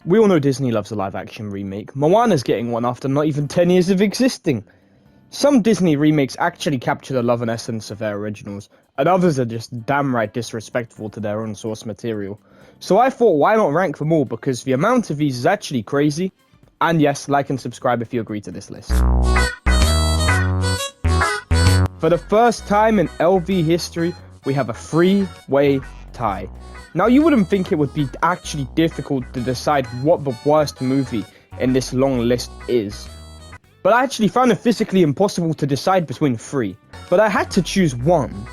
We all know Disney loves a live-action remake. Moana's getting one after not even 10 years of existing. Some Disney remakes actually capture the love and essence of their originals, and others are just damn right disrespectful to their own source material. So I thought, why not rank them all, because the amount of these is actually crazy. And yes, like and subscribe if you agree to this list. For the first time in LV history, we have a three-way tie. Now, you wouldn't think it would be actually difficult to decide what the worst movie in this long list is. But I actually found it physically impossible to decide between three. But I had to choose one.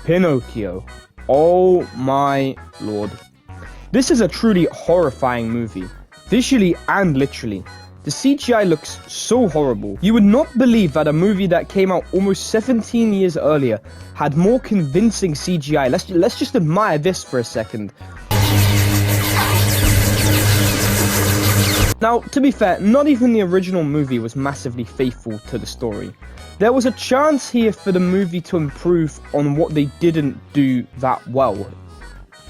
Pinocchio. Oh my lord. This is a truly horrifying movie, visually and literally. The CGI looks so horrible. You would not believe that a movie that came out almost 17 years earlier had more convincing CGI. Let's just admire this for a second. Now, to be fair, not even the original movie was massively faithful to the story. There was a chance here for the movie to improve on what they didn't do that well.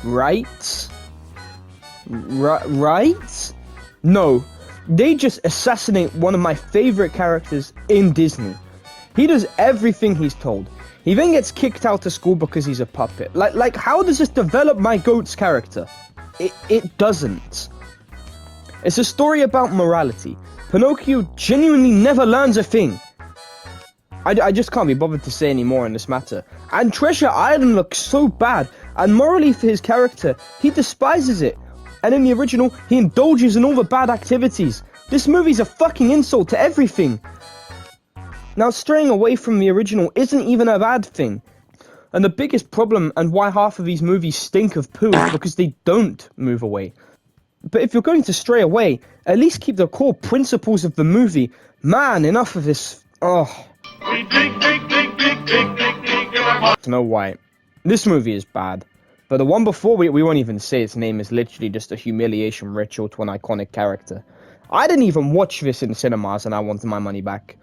Right? Right? No. They just assassinate one of my favorite characters in Disney. He does everything he's told. He then gets kicked out of school because he's a puppet. Like how does this develop my goat's character? It doesn't. It's a story about morality. Pinocchio genuinely never learns a thing. I just can't be bothered to say any more in this matter. And Treasure Island looks so bad, and morally for his character, he despises it. And in the original, he indulges in all the bad activities. This movie's a fucking insult to everything. Now, straying away from the original isn't even a bad thing. And the biggest problem and why half of these movies stink of poo is because they don't move away. But if you're going to stray away, at least keep the core principles of the movie. Man, enough of this. Oh. Snow White. This movie is bad. But the one before, we won't even say its name, is literally just a humiliation ritual to an iconic character. I didn't even watch this in cinemas and I wanted my money back.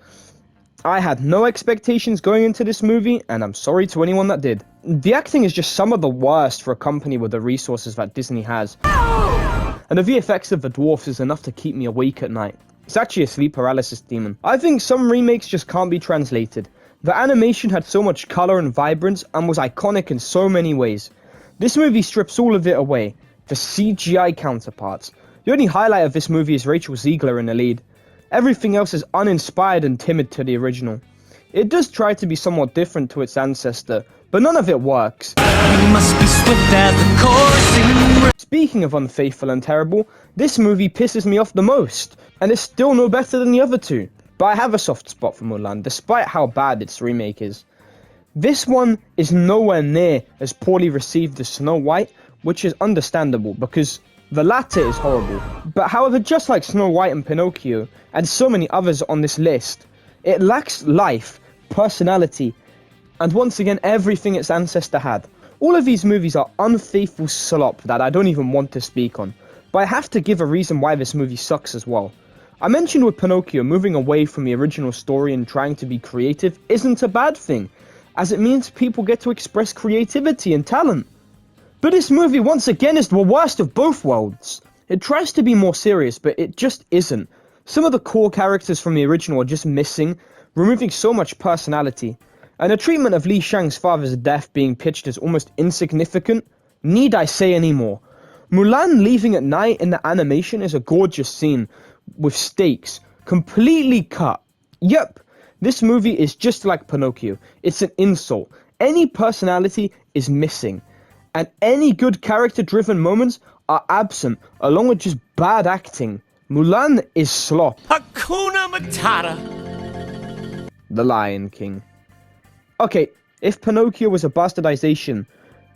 I had no expectations going into this movie, and I'm sorry to anyone that did. The acting is just some of the worst for a company with the resources that Disney has. And the VFX of the dwarfs is enough to keep me awake at night. It's actually a sleep paralysis demon. I think some remakes just can't be translated. The animation had so much color and vibrance and was iconic in so many ways. This movie strips all of it away. The CGI counterparts. The only highlight of this movie is Rachel Zegler in the lead. Everything else is uninspired and timid to the original. It does try to be somewhat different to its ancestor, but none of it works. Speaking of unfaithful and terrible, this movie pisses me off the most, and it's still no better than the other two. But I have a soft spot for Mulan, despite how bad its remake is. This one is nowhere near as poorly received as Snow White, which is understandable because the latter is horrible. But however, just like Snow White and Pinocchio, and so many others on this list, it lacks life, personality, and once again everything its ancestor had. All of these movies are unfaithful slop that I don't even want to speak on, but I have to give a reason why this movie sucks as well. I mentioned with Pinocchio, moving away from the original story and trying to be creative isn't a bad thing, as it means people get to express creativity and talent. But this movie once again is the worst of both worlds. It tries to be more serious, but it just isn't. Some of the core characters from the original are just missing, removing so much personality. And the treatment of Li Shang's father's death being pitched as almost insignificant, need I say any more? Mulan leaving at night in the animation is a gorgeous scene, with stakes, completely cut. Yep, this movie is just like Pinocchio. It's an insult. Any personality is missing. And any good character-driven moments are absent, along with just bad acting. Mulan is slop. Hakuna Matata. The Lion King. Okay, if Pinocchio was a bastardization,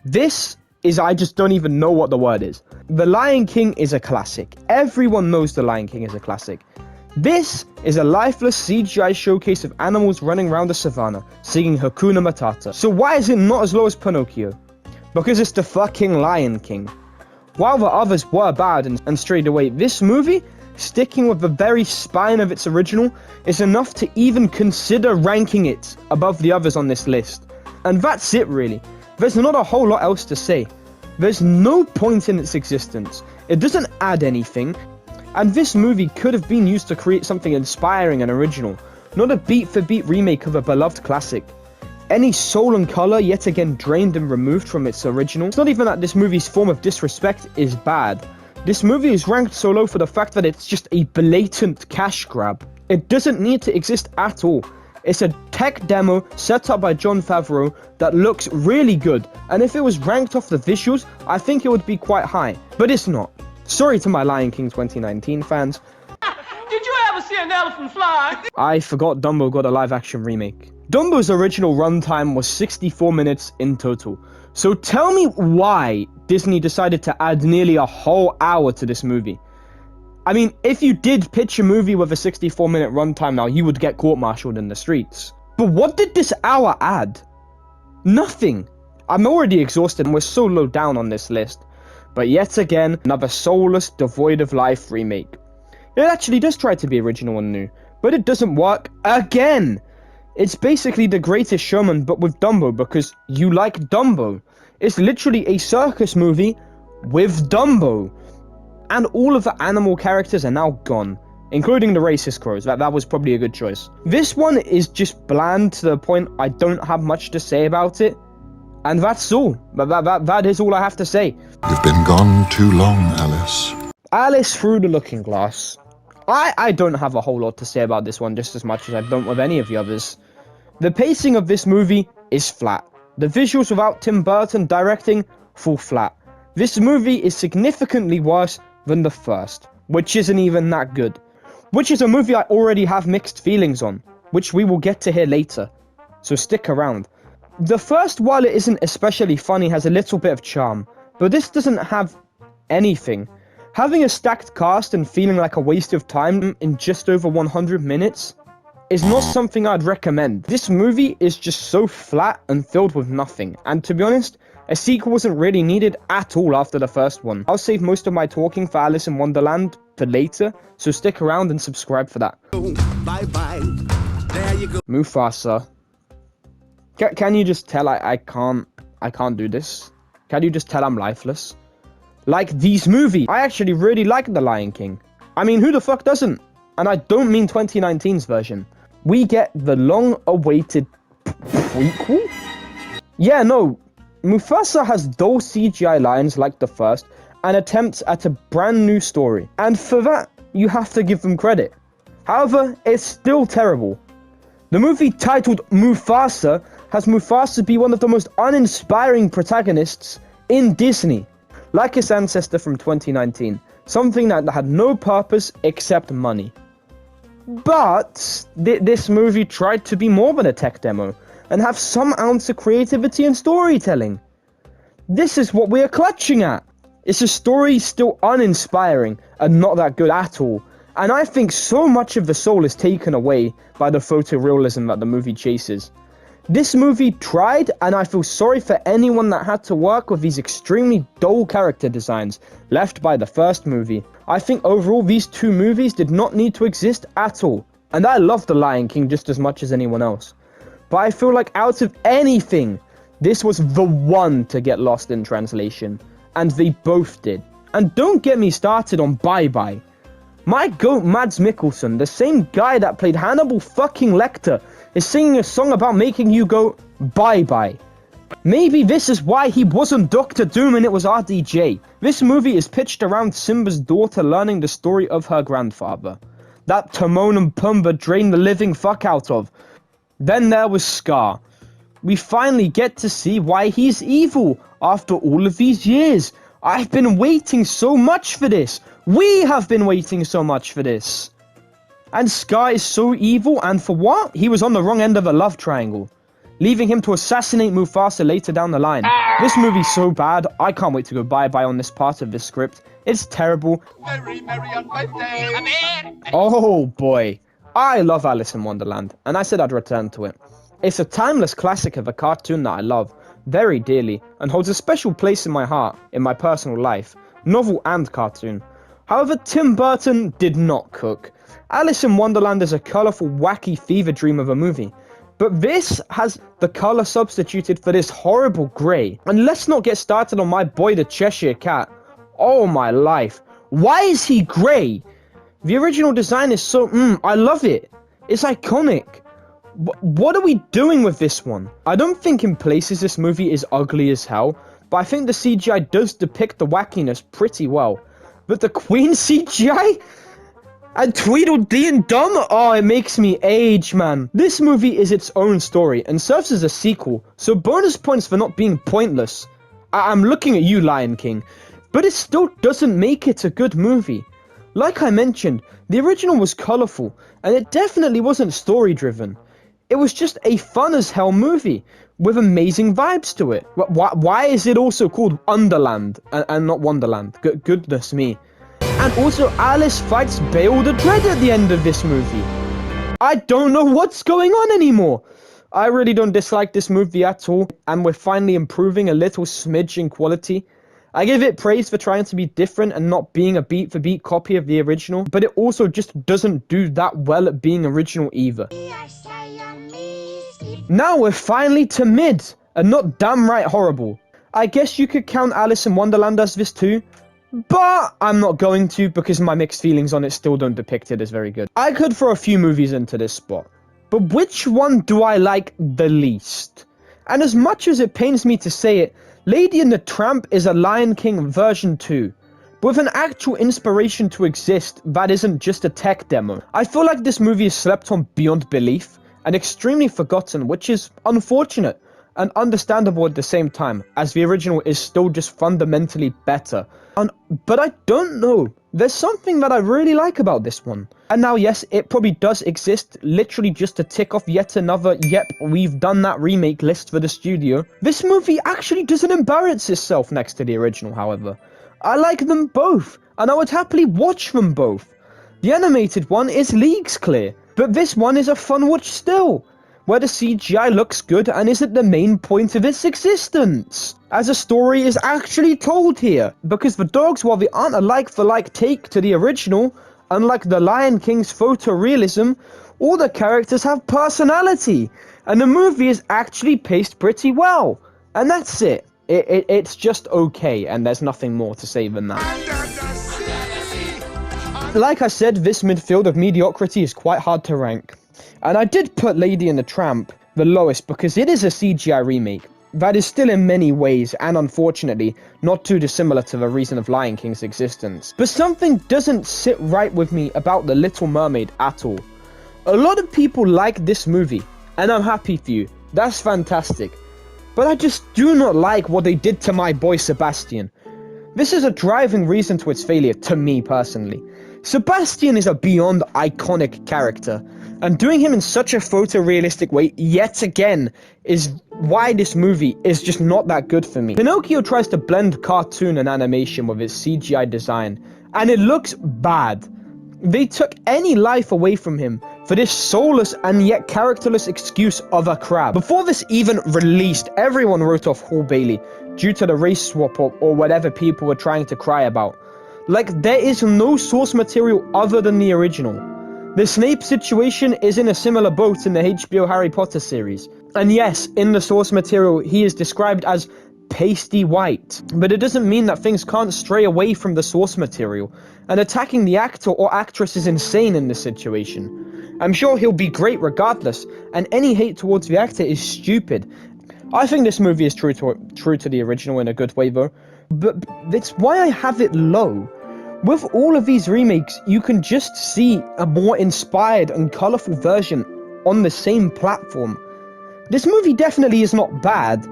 this is, I just don't even know what the word is. The Lion King is a classic. Everyone knows The Lion King is a classic. This is a lifeless CGI showcase of animals running around the savannah, singing Hakuna Matata. So why is it not as low as Pinocchio? Because it's the fucking Lion King. While the others were bad and strayed away, this movie, sticking with the very spine of its original, is enough to even consider ranking it above the others on this list. And that's it really. There's not a whole lot else to say. There's no point in its existence. It doesn't add anything, and this movie could have been used to create something inspiring and original, not a beat-for-beat remake of a beloved classic. Any soul and colour yet again drained and removed from its original. It's not even that this movie's form of disrespect is bad. This movie is ranked so low for the fact that it's just a blatant cash grab. It doesn't need to exist at all. It's a tech demo set up by Jon Favreau that looks really good, and if it was ranked off the visuals, I think it would be quite high, but it's not. Sorry to my Lion King 2019 fans. Did you ever see an elephant fly? I forgot Dumbo got a live-action remake. Dumbo's original runtime was 64 minutes in total. So tell me why Disney decided to add nearly a whole hour to this movie. I mean, if you did pitch a movie with a 64-minute runtime now, you would get court-martialed in the streets. But what did this hour add? Nothing. I'm already exhausted and we're so low down on this list. But yet again, another soulless, devoid of life remake. It actually does try to be original and new, but it doesn't work again. It's basically The Greatest Showman, but with Dumbo, because you like Dumbo. It's literally a circus movie with Dumbo. And all of the animal characters are now gone, including the racist crows. That was probably a good choice. This one is just bland to the point I don't have much to say about it. And that's all. That is all I have to say. You've been gone too long, Alice. Alice Through the Looking Glass. I don't have a whole lot to say about this one, just as much as I don't with any of the others. The pacing of this movie is flat. The visuals without Tim Burton directing fall flat. This movie is significantly worse than the first, which isn't even that good. Which is a movie I already have mixed feelings on, which we will get to hear later. So stick around. The first, while it isn't especially funny, has a little bit of charm, but this doesn't have anything. Having a stacked cast and feeling like a waste of time in just over 100 minutes is not something I'd recommend. This movie is just so flat and filled with nothing, and to be honest, a sequel wasn't really needed at all after the first one. I'll save most of my talking for Alice in Wonderland for later, so stick around and subscribe for that. Bye-bye. There you go. Mufasa. Can you just tell I can't do this? Can you just tell I'm lifeless? Like these movies. I actually really like The Lion King. I mean, who the fuck doesn't? And I don't mean 2019's version. We get the long-awaited prequel? Yeah, no. Mufasa has dull CGI lines like the first, and attempts at a brand new story. And for that, you have to give them credit. However, it's still terrible. The movie titled Mufasa has Mufasa be one of the most uninspiring protagonists in Disney. Like his ancestor from 2019. Something that had no purpose except money. But this movie tried to be more than a tech demo and have some ounce of creativity and storytelling. This is what we are clutching at. It's a story still uninspiring and not that good at all. And I think so much of the soul is taken away by the photorealism that the movie chases. This movie tried, and I feel sorry for anyone that had to work with these extremely dull character designs left by the first movie. I think overall these two movies did not need to exist at all. And I love The Lion King just as much as anyone else. But I feel like out of anything, this was the one to get lost in translation. And they both did. And don't get me started on Bye Bye. My goat Mads Mikkelsen, the same guy that played Hannibal fucking Lecter, is singing a song about making you go bye bye. Maybe this is why he wasn't Doctor Doom and it was RDJ. This movie is pitched around Simba's daughter learning the story of her grandfather. That Timon and Pumbaa drained the living fuck out of. Then there was Scar. We finally get to see why he's evil after all of these years. I've been waiting so much for this. We have been waiting so much for this. And Scar is so evil, and for what? He was on the wrong end of a love triangle, leaving him to assassinate Mufasa later down the line. This movie's so bad, I can't wait to go bye-bye on this part of this script. It's terrible. Very merry on my day. Oh boy. I love Alice in Wonderland, and I said I'd return to it. It's a timeless classic of a cartoon that I love very dearly, and holds a special place in my heart, in my personal life, novel and cartoon. However, Tim Burton did not cook. Alice in Wonderland is a colourful, wacky fever dream of a movie. But this has the colour substituted for this horrible grey. And let's not get started on my boy the Cheshire Cat. Oh my life. Why is he grey? The original design is so, I love it. It's iconic. What are we doing with this one? I don't think in places this movie is ugly as hell, but I think the CGI does depict the wackiness pretty well. But the Queen CGI? And Tweedledee and Dumb? Oh, it makes me age, man. This movie is its own story and serves as a sequel, so bonus points for not being pointless. I'm looking at you, Lion King, but it still doesn't make it a good movie. Like I mentioned, the original was colourful, and it definitely wasn't story-driven. It was just a fun-as-hell movie, with amazing vibes to it. Why is it also called Underland, and not Wonderland? Goodness me. And also, Alice fights Bale the Dread at the end of this movie. I don't know what's going on anymore. I really don't dislike this movie at all, and we're finally improving a little smidge in quality. I give it praise for trying to be different and not being a beat-for-beat copy of the original, but it also just doesn't do that well at being original either. Now we're finally to mid, and not damn right horrible. I guess you could count Alice in Wonderland as this too, but I'm not going to because my mixed feelings on it still don't depict it as very good. I could throw a few movies into this spot, but which one do I like the least? And as much as it pains me to say it, Lady and the Tramp is a Lion King version 2, with an actual inspiration to exist that isn't just a tech demo. I feel like this movie is slept on beyond belief and extremely forgotten, which is unfortunate and understandable at the same time, as the original is still just fundamentally better. But I don't know, there's something that I really like about this one. And now yes, it probably does exist, literally just to tick off yet another, yep, we've done that remake list for the studio. This movie actually doesn't embarrass itself next to the original, however. I like them both, and I would happily watch them both. The animated one is leagues clear, but this one is a fun watch still, where the CGI looks good and isn't the main point of its existence, as a story is actually told here, because the dogs, while they aren't a like-for-like take to the original, unlike the Lion King's photorealism, all the characters have personality, and the movie is actually paced pretty well, and that's it. It's just okay, and there's nothing more to say than that. Like I said, this midfield of mediocrity is quite hard to rank. And I did put Lady and the Tramp the lowest because it is a CGI remake that is still in many ways, and unfortunately, not too dissimilar to the reason of Lion King's existence. But something doesn't sit right with me about The Little Mermaid at all. A lot of people like this movie, and I'm happy for you. That's fantastic. But I just do not like what they did to my boy Sebastian. This is a driving reason to its failure, to me personally. Sebastian is a beyond iconic character, and doing him in such a photorealistic way yet again is why this movie is just not that good for me. Pinocchio tries to blend cartoon and animation with its CGI design, and it looks bad. They took any life away from him for this soulless and yet characterless excuse of a crab. Before this even released, everyone wrote off Hall Bailey due to the race swap or whatever people were trying to cry about. Like, there is no source material other than the original. The Snape situation is in a similar boat in the HBO Harry Potter series. And yes, in the source material, he is described as pasty white. But it doesn't mean that things can't stray away from the source material. And attacking the actor or actress is insane in this situation. I'm sure he'll be great regardless, and any hate towards the actor is stupid. I think this movie is true to the original in a good way though. But that's why I have it low. With all of these remakes, you can just see a more inspired and colourful version on the same platform. This movie definitely is not bad,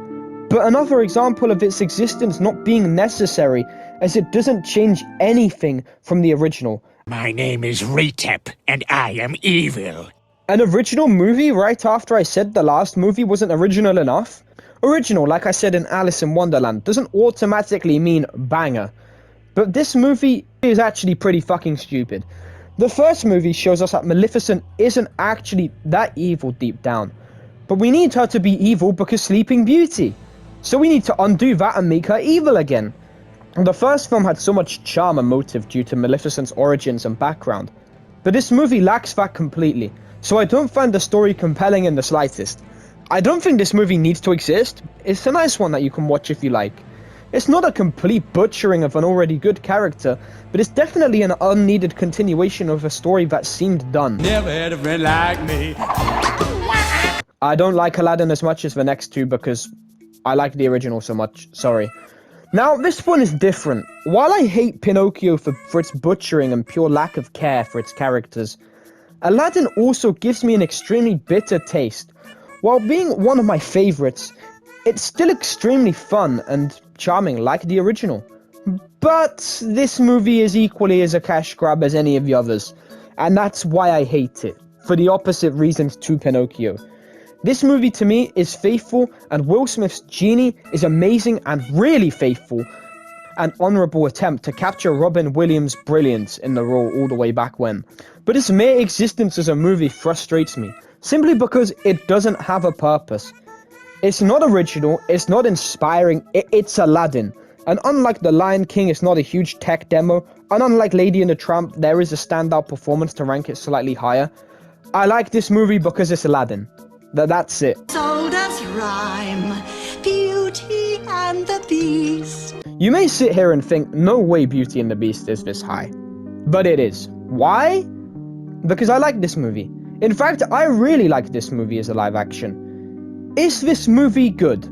but another example of its existence not being necessary, as it doesn't change anything from the original. My name is Retep, and I am evil. An original movie right after I said the last movie wasn't original enough? Original, like I said in Alice in Wonderland, doesn't automatically mean banger. But this movie is actually pretty fucking stupid. The first movie shows us that Maleficent isn't actually that evil deep down. But we need her to be evil because Sleeping Beauty. So we need to undo that and make her evil again. The first film had so much charm and motive due to Maleficent's origins and background. But this movie lacks that completely. So I don't find the story compelling in the slightest. I don't think this movie needs to exist. It's a nice one that you can watch if you like. It's not a complete butchering of an already good character, but it's definitely an unneeded continuation of a story that seemed done. Never had a friend like me. I don't like Aladdin as much as the next two because I like the original so much, sorry. Now, this one is different. While I hate Pinocchio for its butchering and pure lack of care for its characters, Aladdin also gives me an extremely bitter taste. While being one of my favorites, it's still extremely fun and charming like the original. But this movie is equally as a cash grab as any of the others, and that's why I hate it, for the opposite reasons to Pinocchio. This movie to me is faithful, and Will Smith's genie is amazing and really faithful. An honourable attempt to capture Robin Williams' brilliance in the role all the way back when. But its mere existence as a movie frustrates me, simply because it doesn't have a purpose. It's not original, it's not inspiring, it's Aladdin. And unlike The Lion King, it's not a huge tech demo, and unlike Lady and the Tramp, there is a standout performance to rank it slightly higher. I like this movie because it's Aladdin. That's it. So does rhyme, Beauty and the Beast. You may sit here and think, no way Beauty and the Beast is this high. But it is. Why? Because I like this movie. In fact, I really like this movie as a live action. Is this movie good?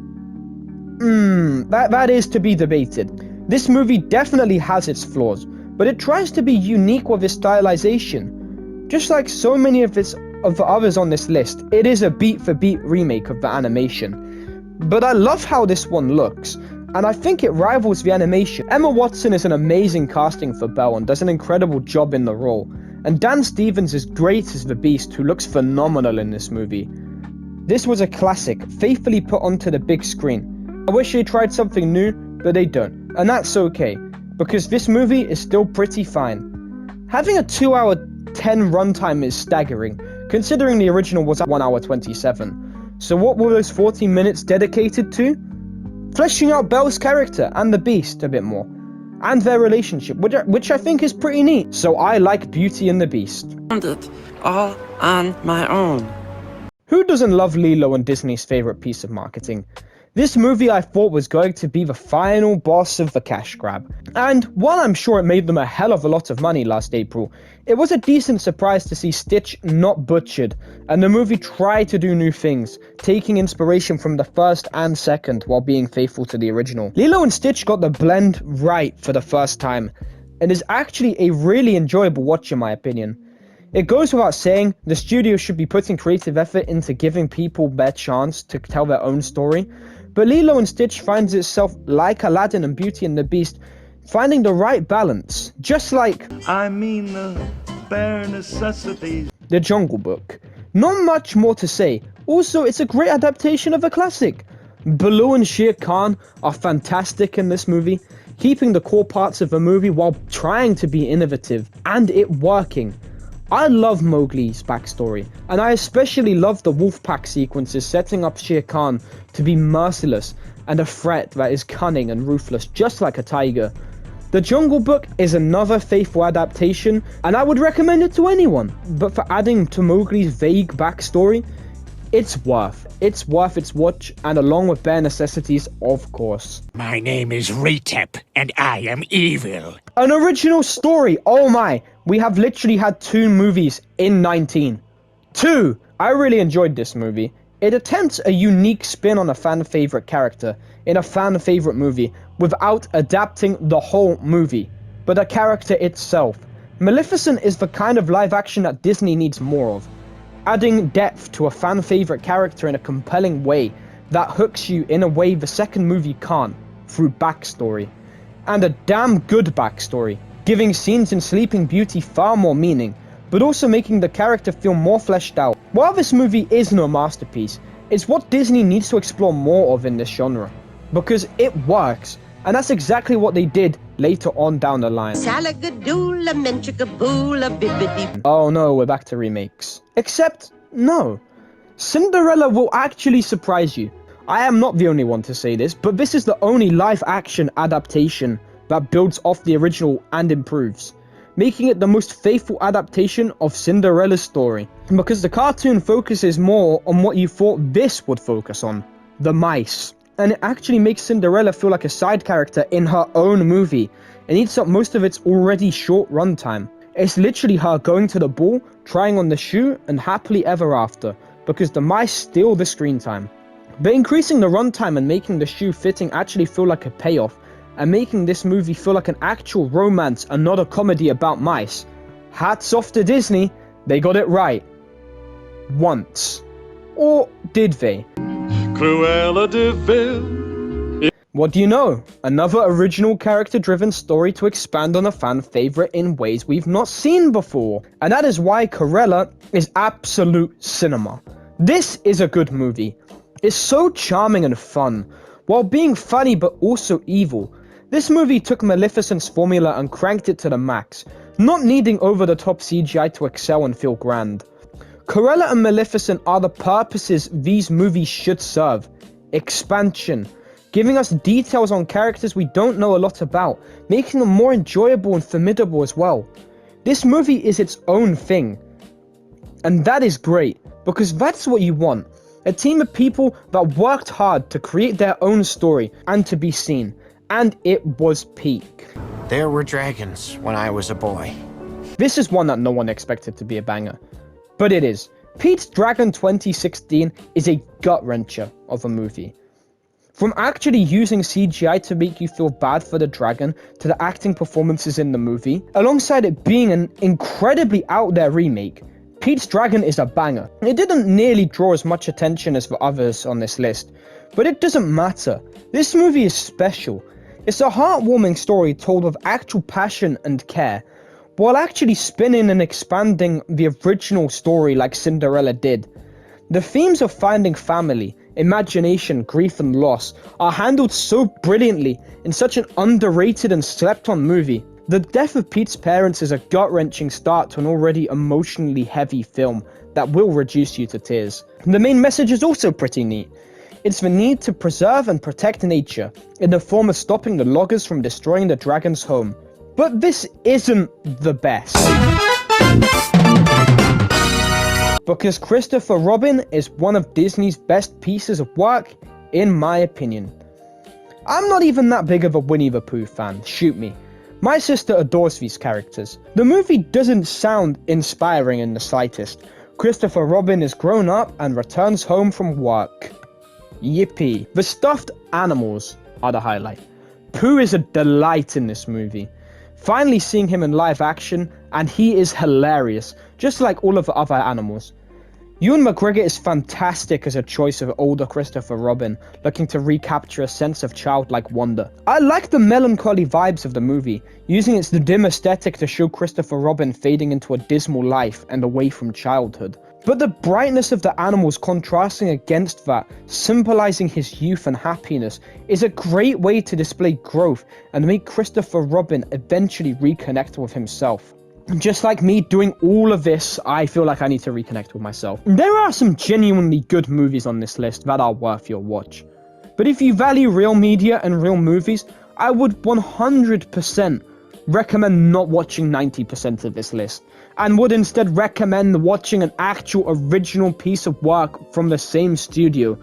That is to be debated. This movie definitely has its flaws, but it tries to be unique with its stylization. Just like so many of the others on this list, it is a beat-for-beat remake of the animation. But I love how this one looks, and I think it rivals the animation. Emma Watson is an amazing casting for Belle and does an incredible job in the role, and Dan Stevens is great as the Beast, who looks phenomenal in this movie. This was a classic, faithfully put onto the big screen. I wish they tried something new, but they don't, and that's okay, because this movie is still pretty fine. Having a 2-hour 10 runtime is staggering, considering the original was at 1 hour 27. So what were those 40 minutes dedicated to? Fleshing out Belle's character and the Beast a bit more, and their relationship, which I think is pretty neat. So I like Beauty and the Beast. It all on my own. Who doesn't love Lilo and Disney's favorite piece of marketing? This movie I thought was going to be the final boss of the cash grab. And while I'm sure it made them a hell of a lot of money last April, it was a decent surprise to see Stitch not butchered, and the movie tried to do new things, taking inspiration from the first and second while being faithful to the original. Lilo and Stitch got the blend right for the first time, and is actually a really enjoyable watch in my opinion. It goes without saying, the studio should be putting creative effort into giving people their chance to tell their own story, but Lilo and Stitch finds itself, like Aladdin and Beauty and the Beast, finding the right balance, just like the bare necessities. The Jungle Book. Not much more to say, also it's a great adaptation of a classic. Baloo and Shere Khan are fantastic in this movie, keeping the core parts of the movie while trying to be innovative, and it working. I love Mowgli's backstory, and I especially love the wolf pack sequences setting up Shere Khan to be merciless and a threat that is cunning and ruthless, just like a tiger. The Jungle Book is another faithful adaptation, and I would recommend it to anyone, but for adding to Mowgli's vague backstory, it's worth its watch, and along with bare necessities, of course. My name is Retep, and I am evil. An original story, oh my! We have literally had 2 movies in 19. 2! I really enjoyed this movie. It attempts a unique spin on a fan favorite character in a fan favorite movie without adapting the whole movie, but the character itself. Maleficent is the kind of live action that Disney needs more of, adding depth to a fan favorite character in a compelling way that hooks you in a way the second movie can't, through backstory. And a damn good backstory, giving scenes in Sleeping Beauty far more meaning, but also making the character feel more fleshed out. While this movie is no masterpiece, it's what Disney needs to explore more of in this genre, because it works, and that's exactly what they did later on down the line. Oh no, we're back to remakes. Except, no. Cinderella will actually surprise you. I am not the only one to say this, but this is the only live-action adaptation that builds off the original and improves, making it the most faithful adaptation of Cinderella's story. Because the cartoon focuses more on what you thought this would focus on, the mice. and it actually makes Cinderella feel like a side character in her own movie. It eats up most of its already short runtime. It's literally her going to the ball, trying on the shoe, and happily ever after, because the mice steal the screen time. But increasing the runtime and making the shoe fitting actually feel like a payoff, and making this movie feel like an actual romance and not a comedy about mice. Hats off to Disney, they got it right. Once. Or did they? Cruella de Vil. What do you know? Another original character-driven story to expand on a fan favorite in ways we've not seen before. And that is why Cruella is absolute cinema. This is a good movie. It's so charming and fun, while being funny but also evil. This movie took Maleficent's formula and cranked it to the max, not needing over-the-top CGI to excel and feel grand. Cruella and Maleficent are the purposes these movies should serve. Expansion. Giving us details on characters we don't know a lot about, making them more enjoyable and formidable as well. This movie is its own thing. And that is great, because that's what you want. A team of people that worked hard to create their own story and to be seen. And it was peak. There were dragons when I was a boy. This is one that no one expected to be a banger. But it is. Pete's Dragon 2016 is a gut-wrencher of a movie. From actually using CGI to make you feel bad for the dragon, to the acting performances in the movie, alongside it being an incredibly out-there remake, Pete's Dragon is a banger. It didn't nearly draw as much attention as the others on this list, but it doesn't matter. This movie is special. It's a heartwarming story told with actual passion and care, while actually spinning and expanding the original story like Cinderella did. The themes of finding family, imagination, grief and loss are handled so brilliantly in such an underrated and slept-on movie. The death of Pete's parents is a gut-wrenching start to an already emotionally heavy film that will reduce you to tears. The main message is also pretty neat. It's the need to preserve and protect nature, in the form of stopping the loggers from destroying the dragon's home. But this isn't the best. Because Christopher Robin is one of Disney's best pieces of work, in my opinion. I'm not even that big of a Winnie the Pooh fan, shoot me. My sister adores these characters. The movie doesn't sound inspiring in the slightest. Christopher Robin is grown up and returns home from work. Yippee. The stuffed animals are the highlight. Pooh is a delight in this movie. Finally seeing him in live action, and he is hilarious, just like all of the other animals. Ewan McGregor is fantastic as a choice of older Christopher Robin, looking to recapture a sense of childlike wonder. I like the melancholy vibes of the movie, using its dim aesthetic to show Christopher Robin fading into a dismal life and away from childhood. But the brightness of the animals contrasting against that, symbolizing his youth and happiness, is a great way to display growth and make Christopher Robin eventually reconnect with himself. Just like me doing all of this, I feel like I need to reconnect with myself. There are some genuinely good movies on this list that are worth your watch. But if you value real media and real movies, I would 100% recommend not watching 90% of this list, and would instead recommend watching an actual original piece of work from the same studio.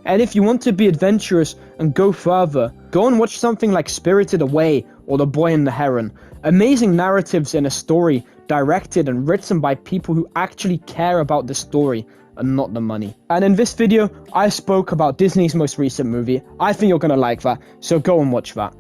And if you want to be adventurous and go further, go and watch something like Spirited Away or The Boy and the Heron. Amazing narratives in a story directed and written by people who actually care about the story and not the money. And in this video, I spoke about Disney's most recent movie. I think you're gonna like that, so go and watch that.